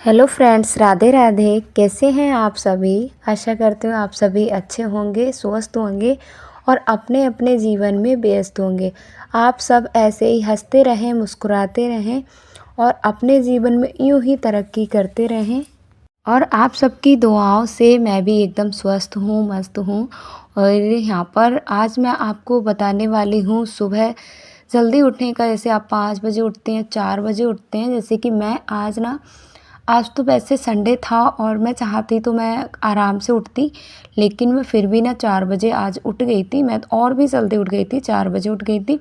Hello friends, Radhe Radhe. कैसे हैं आप सभी। आशा करती हूँ आप सभी अच्छे होंगे, स्वस्थ होंगे और अपने अपने जीवन में व्यस्त होंगे। आप सब ऐसे ही हंसते रहें, मुस्कुराते रहें और अपने जीवन में यूं ही तरक्की करते रहें। और आप सबकी दुआओं से मैं भी एकदम स्वस्थ हूँ, मस्त हूँ। और यहाँ पर आज मैं आपको बताने वाली हूँ सुबह जल्दी उठने का। जैसे आप 5 बजे उठते हैं, 4 बजे उठते हैं, जैसे कि मैं आज तो वैसे संडे था और मैं चाहती तो मैं आराम से उठती, लेकिन मैं फिर भी ना 4 बजे आज उठ गई थी। मैं तो और भी जल्दी उठ गई थी, 4 बजे उठ गई थी,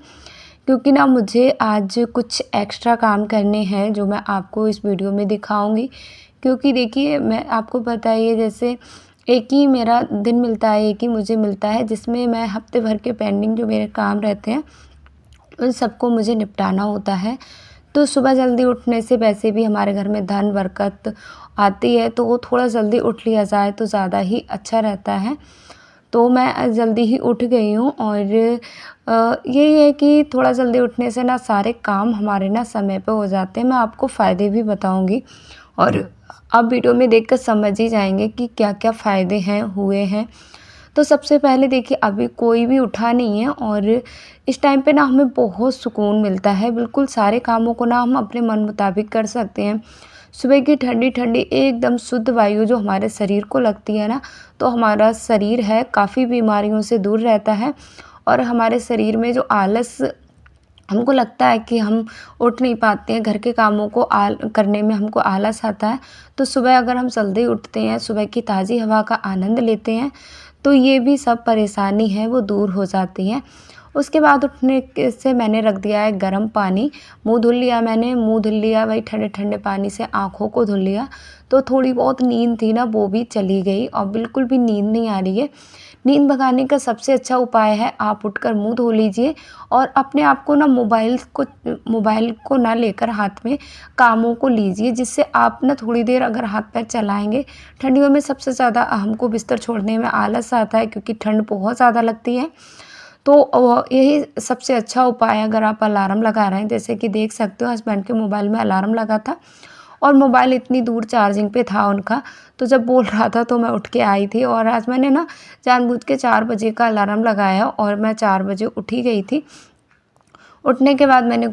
क्योंकि ना मुझे आज कुछ एक्स्ट्रा काम करने हैं जो मैं आपको इस वीडियो में दिखाऊंगी। क्योंकि देखिए, मैं आपको पता ही है, जैसे एक ही मेरा दिन मिलता है, एक ही मुझे मिलता है, जिसमें मैं हफ्ते भर के पेंडिंग जो मेरे काम रहते हैं उन सबको मुझे निपटाना होता है। तो सुबह जल्दी उठने से वैसे भी हमारे घर में धन बरकत आती है, तो वो थोड़ा जल्दी उठ लिया जाए तो ज़्यादा ही अच्छा रहता है। तो मैं जल्दी ही उठ गई हूँ और यही है कि थोड़ा जल्दी उठने से ना सारे काम हमारे ना समय पे हो जाते हैं। मैं आपको फ़ायदे भी बताऊँगी और आप वीडियो में देखकर समझ ही जाएँगे कि क्या-क्या फ़ायदे हैं, हुए हैं। तो सबसे पहले देखिए, अभी कोई भी उठा नहीं है और इस टाइम पे ना हमें बहुत सुकून मिलता है। बिल्कुल सारे कामों को ना हम अपने मन मुताबिक कर सकते हैं। सुबह की ठंडी-ठंडी एकदम शुद्ध वायु जो हमारे शरीर को लगती है ना, तो हमारा शरीर है काफ़ी बीमारियों से दूर रहता है। और हमारे शरीर में जो आलस हमको लगता है कि हम उठ नहीं पाते हैं, घर के कामों को करने में हमको आलस आता है, तो सुबह अगर हम जल्दी उठते हैं, सुबह की ताज़ी हवा का आनंद लेते हैं, तो ये भी सब परेशानी है वो दूर हो जाती हैं। उसके बाद उठने के से मैंने रख दिया है गर्म पानी, मुँह धुल लिया मैंने, मुँह धुल लिया वही ठंडे-ठंडे पानी से, आँखों को धुल लिया, तो थोड़ी बहुत नींद थी ना वो भी चली गई और बिल्कुल भी नींद नहीं आ रही है। नींद भगाने का सबसे अच्छा उपाय है, आप उठकर मुँह धो लीजिए और अपने आप को ना मोबाइल को ना लेकर हाथ में कामों को लीजिए, जिससे आप ना थोड़ी देर अगर हाथ-पैर चलाएँगे। ठंडियों में सबसे ज़्यादा हमको बिस्तर छोड़ने में आलस आता है, क्योंकि ठंड बहुत ज़्यादा लगती है। तो यही सबसे अच्छा उपाय है। अगर आप अलार्म लगा रहे हैं, जैसे कि देख सकते हो हस्बैंड के मोबाइल में अलार्म लगा था और मोबाइल इतनी दूर चार्जिंग पे था उनका, तो जब बोल रहा था तो मैं उठ के आई थी और आज मैंने ना जानबूझ के 4 बजे का अलार्म लगाया और मैं 4 बजे उठ ही गई थी। उठने के बाद मैंने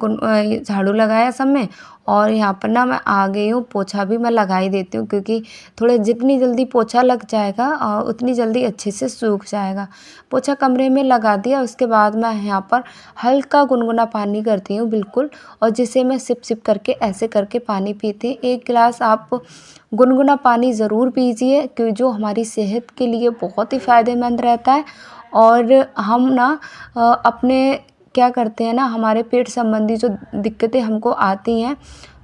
ये झाड़ू लगाया सब में और यहाँ पर ना मैं आ गई हूँ, पोछा भी मैं लगा ही देती हूँ, क्योंकि थोड़े जितनी जल्दी पोछा लग जाएगा उतनी जल्दी अच्छे से सूख जाएगा। पोछा कमरे में लगा दिया, उसके बाद मैं यहाँ पर हल्का गुनगुना पानी करती हूँ बिल्कुल, और जिसे मैं सिप-सिप करके ऐसे करके पानी पीती हूँ। 1 गिलास आप गुनगुना पानी ज़रूर पीजिए, जो हमारी सेहत के लिए बहुत ही फ़ायदेमंद रहता है। और हम ना अपने क्या करते हैं ना, हमारे पेट संबंधी जो दिक्कतें हमको आती हैं,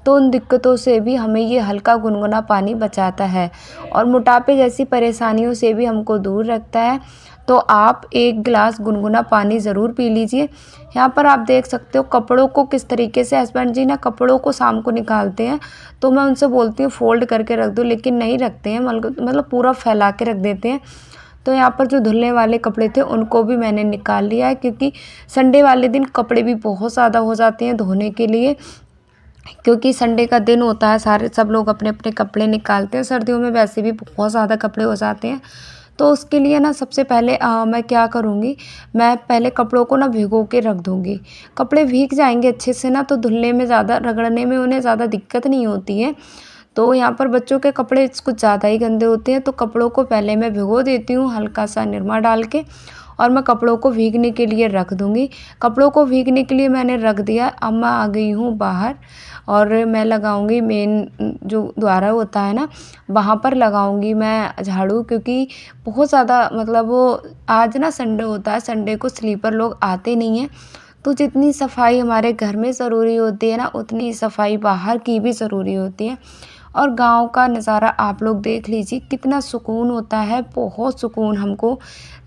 तो उन दिक्कतों से भी हमें ये हल्का गुनगुना पानी बचाता है और मोटापे जैसी परेशानियों से भी हमको दूर रखता है। तो आप 1 गिलास गुनगुना पानी ज़रूर पी लीजिए। यहाँ पर आप देख सकते हो कपड़ों को किस तरीके से हस्बैंड जी ना कपड़ों को शाम को निकालते हैं, तो मैं उनसे बोलती हूँ फ़ोल्ड करके रख दो, लेकिन नहीं रखते हैं, मतलब पूरा फैला के रख देते हैं। तो यहाँ पर जो धुलने वाले कपड़े थे उनको भी मैंने निकाल लिया है, क्योंकि संडे वाले दिन कपड़े भी बहुत ज़्यादा हो जाते हैं धोने के लिए, क्योंकि संडे का दिन होता है, सब लोग अपने-अपने कपड़े निकालते हैं। सर्दियों में वैसे भी बहुत ज़्यादा कपड़े हो जाते हैं। तो उसके लिए ना सबसे पहले मैं क्या करूँगी, मैं पहले कपड़ों को ना भिगो के रख दूँगी। कपड़े भीग जाएँगे अच्छे से ना, तो धुलने में ज़्यादा, रगड़ने में उन्हें ज़्यादा दिक्कत नहीं होती है। तो यहाँ पर बच्चों के कपड़े कुछ ज़्यादा ही गंदे होते हैं, तो कपड़ों को पहले मैं भिगो देती हूँ हल्का सा निरमा डाल के और मैं कपड़ों को भीगने के लिए रख दूँगी। कपड़ों को भीगने के लिए मैंने रख दिया। अब मैं आ गई हूँ बाहर और मैं लगाऊँगी मेन जो द्वारा होता है ना, वहाँ पर लगाऊँगी मैं झाड़ू, क्योंकि बहुत ज़्यादा मतलब वो आज ना संडे होता है, संडे को स्लीपर लोग आते नहीं हैं, तो जितनी सफाई हमारे घर में ज़रूरी होती है ना, उतनी सफाई बाहर की भी ज़रूरी होती है। और गाँव का नज़ारा आप लोग देख लीजिए, कितना सुकून होता है, बहुत सुकून हमको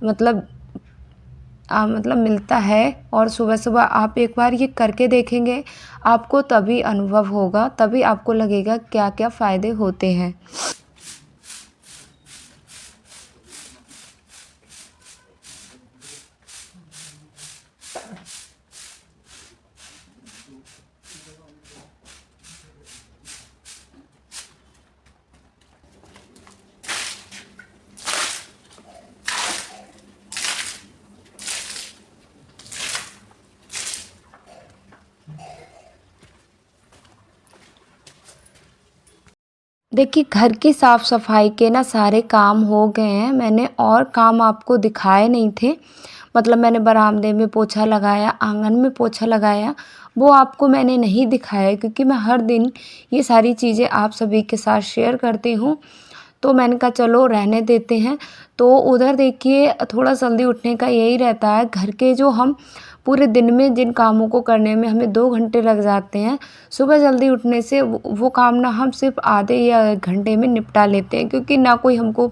मतलब मिलता है। और सुबह-सुबह आप एक बार ये करके देखेंगे, आपको तभी अनुभव होगा, तभी आपको लगेगा क्या-क्या फ़ायदे होते हैं। देखिए, घर की साफ-सफाई के ना सारे काम हो गए हैं, मैंने और काम आपको दिखाए नहीं थे। मतलब मैंने बरामदे में पोछा लगाया, आँगन में पोछा लगाया, वो आपको मैंने नहीं दिखाया क्योंकि मैं हर दिन ये सारी चीज़ें आप सभी के साथ शेयर करती हूँ। तो मैंने कहा चलो रहने देते हैं। तो उधर देखिए थोड़ा जल्दी उठने का यही रहता है, घर के जो हम पूरे दिन में जिन कामों को करने में हमें 2 घंटे लग जाते हैं, सुबह जल्दी उठने से वो काम ना हम सिर्फ़ आधे या 1 घंटे में निपटा लेते हैं क्योंकि ना कोई हमको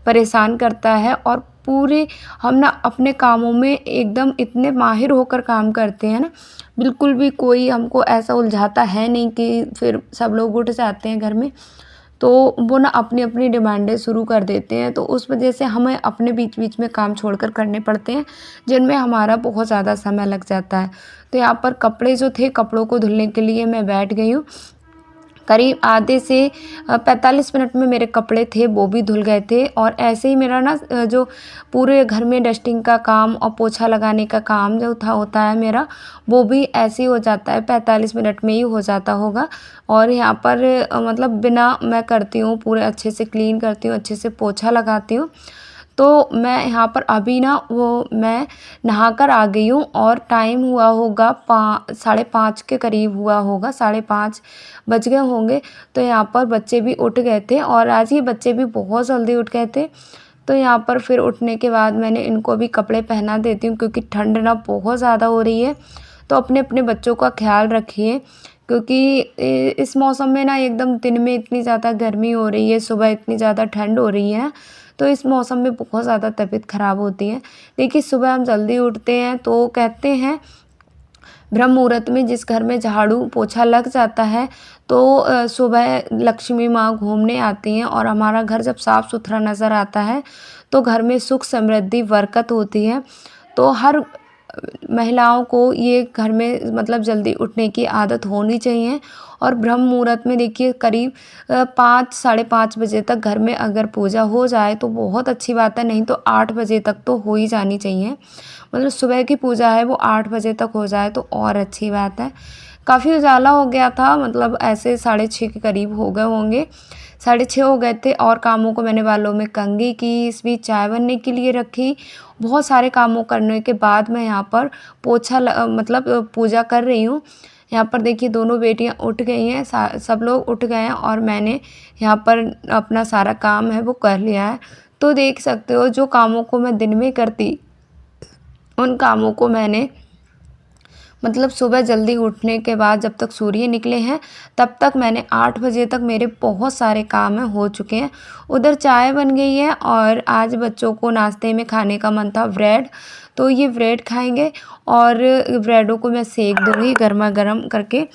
परेशान करता है और पूरे हम ना अपने कामों में एकदम इतने माहिर होकर काम करते हैं ना, बिल्कुल भी कोई हमको ऐसा उलझाता है नहीं कि फिर सब लोग उठ जाते हैं घर में। तो वो ना अपनी-अपनी डिमांडें शुरू कर देते हैं, तो उस वजह से हमें अपने बीच-बीच में काम छोड़कर करने पड़ते हैं, जिनमें हमारा बहुत ज़्यादा समय लग जाता है। तो यहाँ पर कपड़े जो थे, कपड़ों को धुलने के लिए मैं बैठ गई हूँ। करीब आधे से 45 मिनट में मेरे कपड़े थे वो भी धुल गए थे और ऐसे ही मेरा ना जो पूरे घर में डस्टिंग का काम और पोछा लगाने का काम जो था होता है मेरा, वो भी ऐसे ही हो जाता है, 45 मिनट में ही हो जाता होगा। और यहाँ पर मतलब बिना मैं करती हूँ, पूरे अच्छे से क्लीन करती हूँ, अच्छे से पोछा लगाती हूँ। तो मैं यहाँ पर अभी ना वो मैं नहाकर आ गई हूँ और टाइम हुआ होगा 5:30 के करीब हुआ होगा, 5:30 बज गए होंगे। तो यहाँ पर बच्चे भी उठ गए थे और आज ये बच्चे भी बहुत जल्दी उठ गए थे। तो यहाँ पर फिर उठने के बाद मैंने इनको भी कपड़े पहना देती हूँ क्योंकि ठंड ना बहुत ज़्यादा हो रही है। तो अपने-अपने बच्चों का ख़्याल रखिए क्योंकि इस मौसम में ना एकदम दिन में इतनी ज़्यादा गर्मी हो रही है, सुबह इतनी ज़्यादा ठंड हो रही है, तो इस मौसम में बहुत ज़्यादा तबीयत ख़राब होती है। देखिए सुबह हम जल्दी उठते हैं तो कहते हैं ब्रह्म मुहूर्त में जिस घर में झाड़ू पोछा लग जाता है तो सुबह लक्ष्मी माँ घूमने आती हैं और हमारा घर जब साफ़-सुथरा नज़र आता है, तो घर में सुख समृद्धि बरकत होती है। तो हर महिलाओं को ये घर में मतलब जल्दी उठने की आदत होनी चाहिए और ब्रह्म मुहूर्त में देखिए करीब 5 साढ़े 5 बजे तक घर में अगर पूजा हो जाए तो बहुत अच्छी बात है, नहीं तो 8 बजे तक तो हो ही जानी चाहिए। मतलब सुबह की पूजा है वो 8 बजे तक हो जाए तो और अच्छी बात है। काफ़ी उजाला हो गया था मतलब ऐसे 6:30 के करीब हो गए होंगे, 6:30 हो गए थे और कामों को मैंने बालों में कंघी की, इस बीच चाय बनने के लिए रखी। बहुत सारे कामों करने के बाद मैं यहाँ पर मतलब पूजा कर रही हूँ। यहाँ पर देखिए दोनों बेटियाँ उठ गई हैं, सब लोग उठ गए हैं और मैंने यहाँ पर अपना सारा काम है वो कर लिया है। तो देख सकते हो जो कामों को मैं दिन में करती, उन कामों को मैंने मतलब सुबह जल्दी उठने के बाद जब तक सूर्य निकले हैं तब तक मैंने 8 बजे तक मेरे बहुत सारे काम हैं हो चुके हैं। उधर चाय बन गई है और आज बच्चों को नाश्ते में खाने का मन था ब्रेड, तो ये ब्रेड खाएँगे और ब्रेडों को मैं सेंक दूँगी गरमा-गरम करके।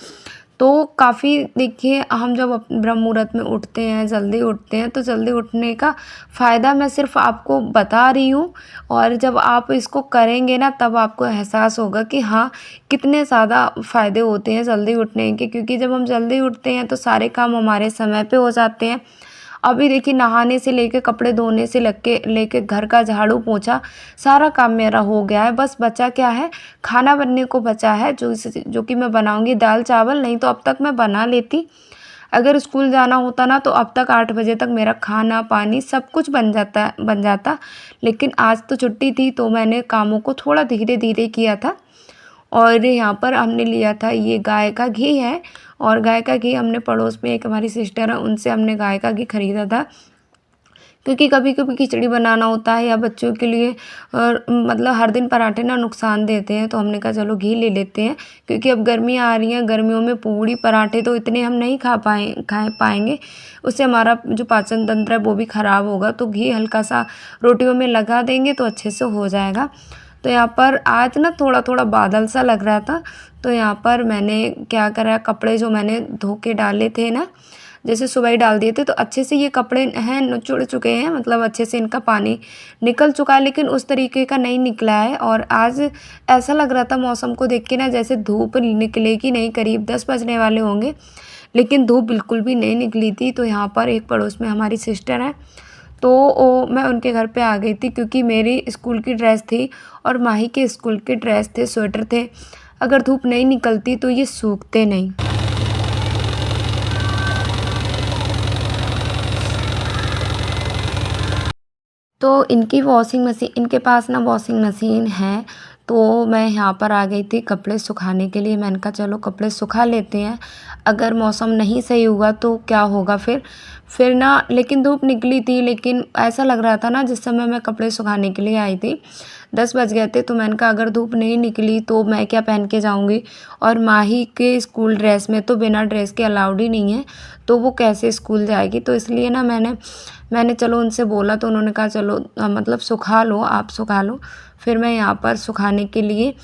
तो काफ़ी देखिए हम जब ब्रह्म मुहूर्त में उठते हैं, जल्दी उठते हैं, तो जल्दी उठने का फ़ायदा मैं सिर्फ़ आपको बता रही हूँ और जब आप इसको करेंगे ना तब आपको एहसास होगा कि हाँ, कितने ज़्यादा फ़ायदे होते हैं जल्दी उठने के क्योंकि जब हम जल्दी उठते हैं तो सारे काम हमारे समय पे हो जाते हैं। अभी देखिए नहाने से लेके कपड़े धोने से लेके घर का झाड़ू पोंछा सारा काम मेरा हो गया है। बस बचा क्या है, खाना बनने को बचा है जो कि मैं बनाऊँगी दाल-चावल, नहीं तो अब तक मैं बना लेती। अगर स्कूल जाना होता ना तो अब तक 8 बजे तक मेरा खाना-पानी सब कुछ बन जाता। लेकिन आज तो छुट्टी थी तो मैंने कामों को थोड़ा धीरे-धीरे किया था। और यहाँ पर हमने लिया था ये गाय का घी है और गाय का घी हमने पड़ोस में एक हमारी सिस्टर है उनसे हमने गाय का घी खरीदा था। क्योंकि कभी-कभी खिचड़ी बनाना होता है या बच्चों के लिए और मतलब हर दिन पराठे ना नुकसान देते हैं तो हमने कहा चलो घी ले लेते हैं क्योंकि अब गर्मियाँ आ रही हैं, गर्मियों में पूड़ी पराठे तो इतने हम नहीं खा पाएँगे। उससे हमारा जो पाचन तंत्र है वो भी ख़राब होगा, तो घी हल्का-सा रोटियों में लगा देंगे तो अच्छे से हो जाएगा। तो यहाँ पर आज ना थोड़ा-थोड़ा बादल सा लग रहा था, तो यहाँ पर मैंने क्या करा कपड़े जो मैंने धो के डाले थे ना, जैसे सुबह ही डाल दिए थे तो अच्छे से ये कपड़े हैं निचुड़ चुके हैं मतलब अच्छे से इनका पानी निकल चुका है लेकिन उस तरीके का नहीं निकला है और आज ऐसा लग रहा था मौसम को देख के ना जैसे धूप निकलेगी नहीं, करीब 10 बजने वाले होंगे, लेकिन धूप बिल्कुल भी नहीं निकली थी। तो यहाँ पर एक पड़ोस में हमारी सिस्टर हैं, तो मैं उनके घर पे आ गई थी क्योंकि मेरी स्कूल की ड्रेस थी और माही के स्कूल के ड्रेस थे, स्वेटर थे। अगर धूप नहीं निकलती तो ये सूखते नहीं। तो इनकी वॉशिंग मशीन, इनके पास ना वॉशिंग मशीन है, तो मैं यहाँ पर आ गई थी कपड़े सुखाने के लिए। मैंने कहा चलो कपड़े सुखा लेते हैं, अगर मौसम नहीं सही हुआ तो क्या होगा फिर ना, लेकिन धूप निकली थी, लेकिन ऐसा लग रहा था ना जिस समय मैं कपड़े सुखाने के लिए आई थी 10 बज गए थे, तो मैंने कहा अगर धूप नहीं निकली तो मैं क्या पहन के जाऊँगी, और माही के स्कूल ड्रेस में तो बिना ड्रेस के अलाउड ही नहीं है, तो वो कैसे स्कूल जाएगी। तो इसलिए ना मैंने चलो उनसे बोला, तो उन्होंने कहा चलो मतलब सुखा लो, आप सुखा लो। फिर मैं यहाँ पर सुखाने के लिए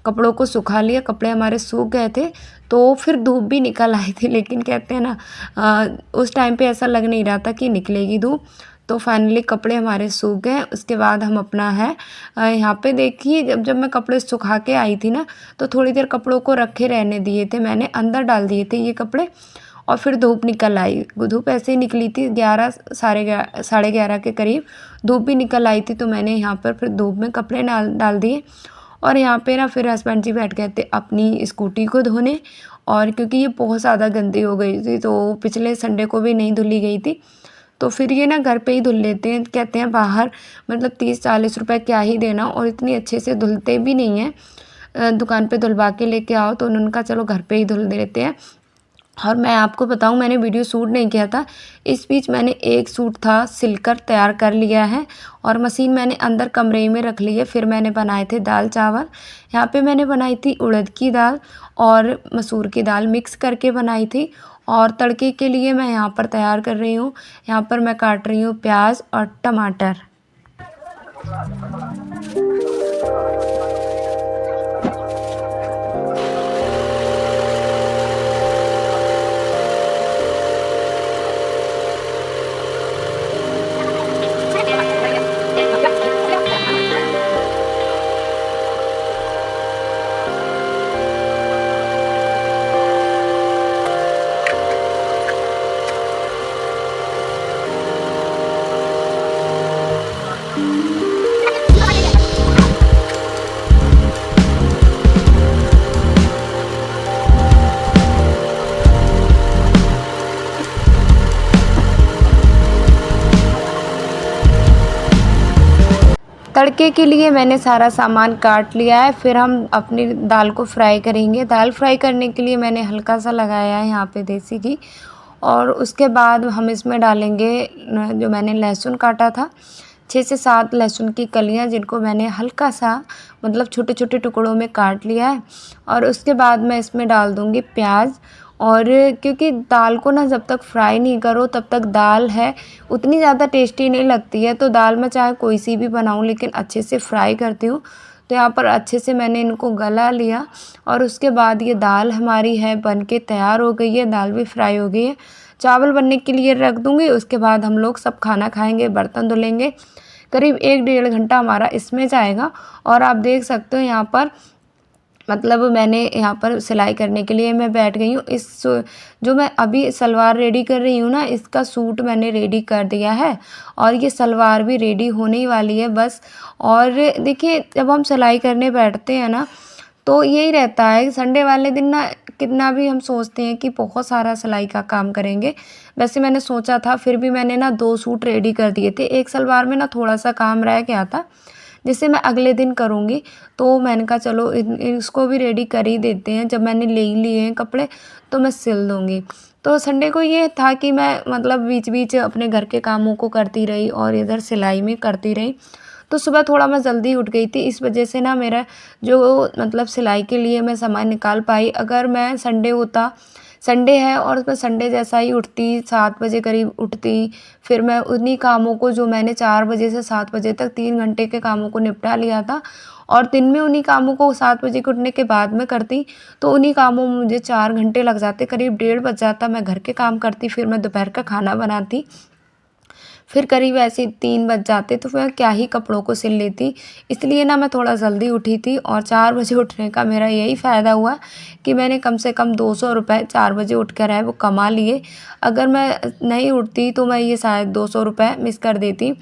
कपड़ों को सुखा लिया, कपड़े हमारे सूख गए थे, तो फिर धूप भी निकल आई थी, लेकिन कहते हैं ना उस टाइम पे ऐसा लग नहीं रहा था कि निकलेगी धूप। तो फाइनली कपड़े हमारे सूख गए। उसके बाद हम अपना है यहाँ पे देखिए, जब मैं कपड़े सुखा के आई थी ना, तो थोड़ी देर कपड़ों को रखे रहने दिए थे, मैंने अंदर डाल दिए थे ये कपड़े, और फिर धूप निकल आई। धूप ऐसे ही निकली थी 11 साढ़े 11 के करीब धूप भी निकल आई थी, तो मैंने यहाँ पर फिर धूप में कपड़े डाल दिए। और यहाँ पे ना फिर हस्बैंड जी बैठ गए थे अपनी स्कूटी को धोने, और क्योंकि ये बहुत ज़्यादा गंदी हो गई थी, तो पिछले संडे को भी नहीं धुली गई थी, तो फिर ये ना घर पे ही धुल लेते हैं। कहते हैं बाहर मतलब 30-40 रुपए क्या ही देना, और इतनी अच्छे से धुलते भी नहीं हैं। दुकान पे धुलवा के लेके आओ, तो उन्होंने कहा चलो घर पे ही धुल देते हैं। और मैं आपको बताऊं, मैंने वीडियो शूट नहीं किया था, इस बीच मैंने एक सूट था सिलकर तैयार कर लिया है, और मशीन मैंने अंदर कमरे में रख ली है। फिर मैंने बनाए थे दाल चावल, यहाँ पे मैंने बनाई थी उड़द की दाल और मसूर की दाल मिक्स करके बनाई थी। और तड़के के लिए मैं यहाँ पर तैयार कर रही हूँ, यहाँ पर मैं काट रही हूँ प्याज और टमाटर। तड़के के लिए मैंने सारा सामान काट लिया है, फिर हम अपनी दाल को फ्राई करेंगे। दाल फ्राई करने के लिए मैंने हल्का सा लगाया है यहाँ पे देसी घी, और उसके बाद हम इसमें डालेंगे जो मैंने लहसुन काटा था, 6 से 7 लहसुन की कलियाँ, जिनको मैंने हल्का सा मतलब छोटे छोटे टुकड़ों में काट लिया है। और उसके बाद मैं इसमें डाल दूँगी प्याज, और क्योंकि दाल को ना जब तक फ्राई नहीं करो तब तक दाल है उतनी ज़्यादा टेस्टी नहीं लगती है। तो दाल मैं चाहे कोई सी भी बनाऊँ, लेकिन अच्छे से फ्राई करती हूँ। तो यहाँ पर अच्छे से मैंने इनको गला लिया, और उसके बाद ये दाल हमारी है बन के तैयार हो गई है, दाल भी फ्राई हो गई है। चावल बनने के लिए रख दूँगी, उसके बाद हम लोग सब खाना खाएँगे, बर्तन धुलेंगे। करीब 1-1.5 घंटा हमारा इसमें जाएगा। और आप देख सकते हो यहाँ पर मतलब मैंने यहाँ पर सिलाई करने के लिए मैं बैठ गई हूँ। जो मैं अभी सलवार रेडी कर रही हूँ ना, इसका सूट मैंने रेडी कर दिया है, और ये सलवार भी रेडी होने ही वाली है बस। और देखिए जब हम सिलाई करने बैठते हैं ना, तो यही रहता है संडे वाले दिन ना, कितना भी हम सोचते हैं कि बहुत सारा सिलाई का काम करेंगे, वैसे मैंने सोचा था, फिर भी मैंने ना 2 सूट रेडी कर दिए थे। एक सलवार में ना थोड़ा सा काम रह गया था, जिसे मैं अगले दिन करूँगी, तो मैंने कहा चलो इसको भी रेडी कर ही देते हैं। जब मैंने ले ही लिए हैं कपड़े, तो मैं सिल दूँगी। तो संडे को ये था कि मैं मतलब बीच-बीच अपने घर के कामों को करती रही और इधर सिलाई में करती रही। तो सुबह थोड़ा मैं जल्दी उठ गई थी, इस वजह से ना मेरा जो मतलब सिलाई के लिए मैं समय निकाल पाई। अगर मैं संडे होता, संडे है और मैं संडे जैसा ही उठती, 7 बजे करीब उठती, फिर मैं उन्हीं कामों को जो मैंने 4 बजे से 7 बजे तक 3 घंटे के कामों को निपटा लिया था, और दिन में उन्हीं कामों को 7 बजे के उठने के बाद में करती, तो उन्हीं कामों में मुझे 4 घंटे लग जाते, करीब 1:30 बज जाता। मैं घर के काम करती, फिर मैं दोपहर का खाना बनाती, फिर करीब ऐसे 3 बज जाते, तो मैं क्या ही कपड़ों को सिल लेती। इसलिए ना मैं थोड़ा जल्दी उठी थी, और 4 बजे उठने का मेरा यही फ़ायदा हुआ कि मैंने कम से कम 200 रुपए 4 बजे उठ कर है वो कमा लिए। अगर मैं नहीं उठती तो मैं ये शायद 200 रुपए मिस कर देती।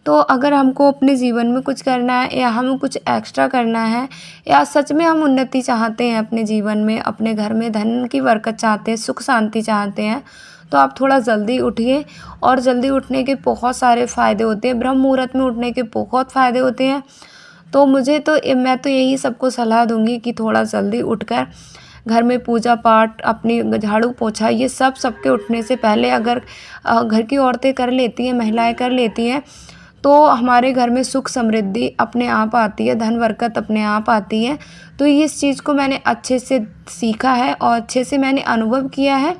तो अगर हमको अपने जीवन में कुछ करना है, या हमें कुछ एक्स्ट्रा करना है, या सच में हम उन्नति चाहते हैं अपने जीवन में, अपने घर में धन की बरकत चाहते हैं, सुख शांति चाहते हैं, तो आप थोड़ा जल्दी उठिए। और जल्दी उठने के बहुत सारे फ़ायदे होते हैं, ब्रह्म मुहूर्त में उठने के बहुत फ़ायदे होते हैं। तो मैं तो यही सबको सलाह दूँगी कि थोड़ा जल्दी उठकर घर में पूजा पाठ, अपनी झाड़ू पोछा, ये सब सबके उठने से पहले अगर घर की औरतें कर लेती हैं, महिलाएँ कर लेती हैं, तो हमारे घर में सुख समृद्धि अपने आप आती है, धन बरकत अपने आप आती है। तो इस चीज़ को मैंने अच्छे से सीखा है और अच्छे से मैंने अनुभव किया है,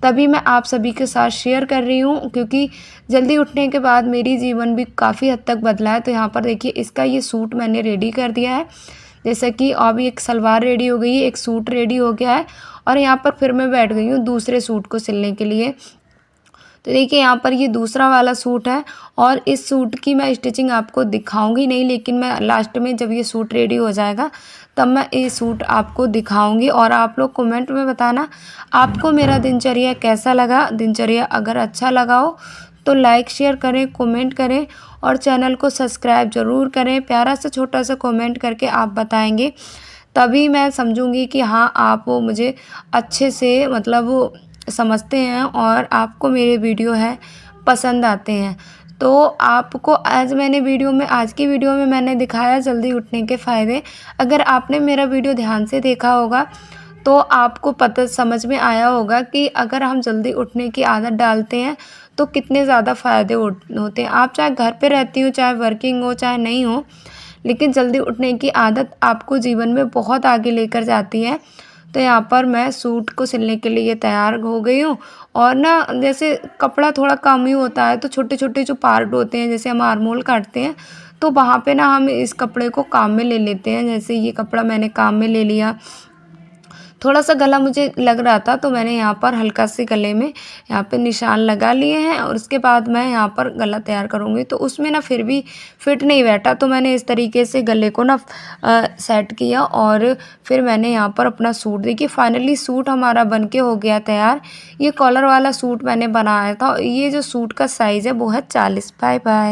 तभी मैं आप सभी के साथ शेयर कर रही हूँ, क्योंकि जल्दी उठने के बाद मेरी जीवन भी काफ़ी हद तक बदला है। तो यहाँ पर देखिए, इसका ये सूट मैंने रेडी कर दिया है। जैसे कि अब एक सलवार रेडी हो गई है, एक सूट रेडी हो गया है और यहाँ पर फिर मैं बैठ गई हूँ दूसरे सूट को सिलने के लिए। तो देखिए, यहाँ पर ये दूसरा वाला सूट है और इस सूट की मैं स्टिचिंग आपको दिखाऊंगी नहीं, लेकिन मैं लास्ट में जब ये सूट रेडी हो जाएगा तब मैं ये सूट आपको दिखाऊंगी। और आप लोग कमेंट में बताना आपको मेरा दिनचर्या कैसा लगा। दिनचर्या अगर अच्छा लगा हो तो लाइक शेयर करें, कमेंट करें और चैनल को सब्सक्राइब ज़रूर करें। प्यारा सा छोटा सा कमेंट करके आप बताएंगे, तभी मैं समझूंगी कि हाँ, आप वो मुझे अच्छे से मतलब वो समझते हैं और आपको मेरे वीडियो है पसंद आते हैं। तो आपको आज की वीडियो में मैंने दिखाया जल्दी उठने के फ़ायदे। अगर आपने मेरा वीडियो ध्यान से देखा होगा तो आपको पता समझ में आया होगा कि अगर हम जल्दी उठने की आदत डालते हैं तो कितने ज़्यादा फ़ायदे होते हैं। आप चाहे घर पे रहती हो, चाहे वर्किंग हो, चाहे नहीं हो, लेकिन जल्दी उठने की आदत आपको जीवन में बहुत आगे लेकर जाती है। तो यहाँ पर मैं सूट को सिलने के लिए तैयार हो गई हूँ। और ना, जैसे कपड़ा थोड़ा कम ही होता है तो छोटे छोटे जो पार्ट होते हैं, जैसे हम आर्मोल काटते हैं, तो वहाँ पे ना हम इस कपड़े को काम में ले लेते हैं। जैसे ये कपड़ा मैंने काम में ले लिया, थोड़ा सा गला मुझे लग रहा था तो मैंने यहाँ पर हल्का से गले में यहाँ पे निशान लगा लिए हैं और उसके बाद मैं यहाँ पर गला तैयार करूँगी। तो उसमें ना फिर भी फिट नहीं बैठा, तो मैंने इस तरीके से गले को ना सेट किया और फिर मैंने यहाँ पर अपना सूट, देखिए फाइनली सूट हमारा बन के हो गया तैयार। ये कॉलर वाला सूट मैंने बनाया था। ये जो सूट का साइज़ है वो है 40। Bye bye.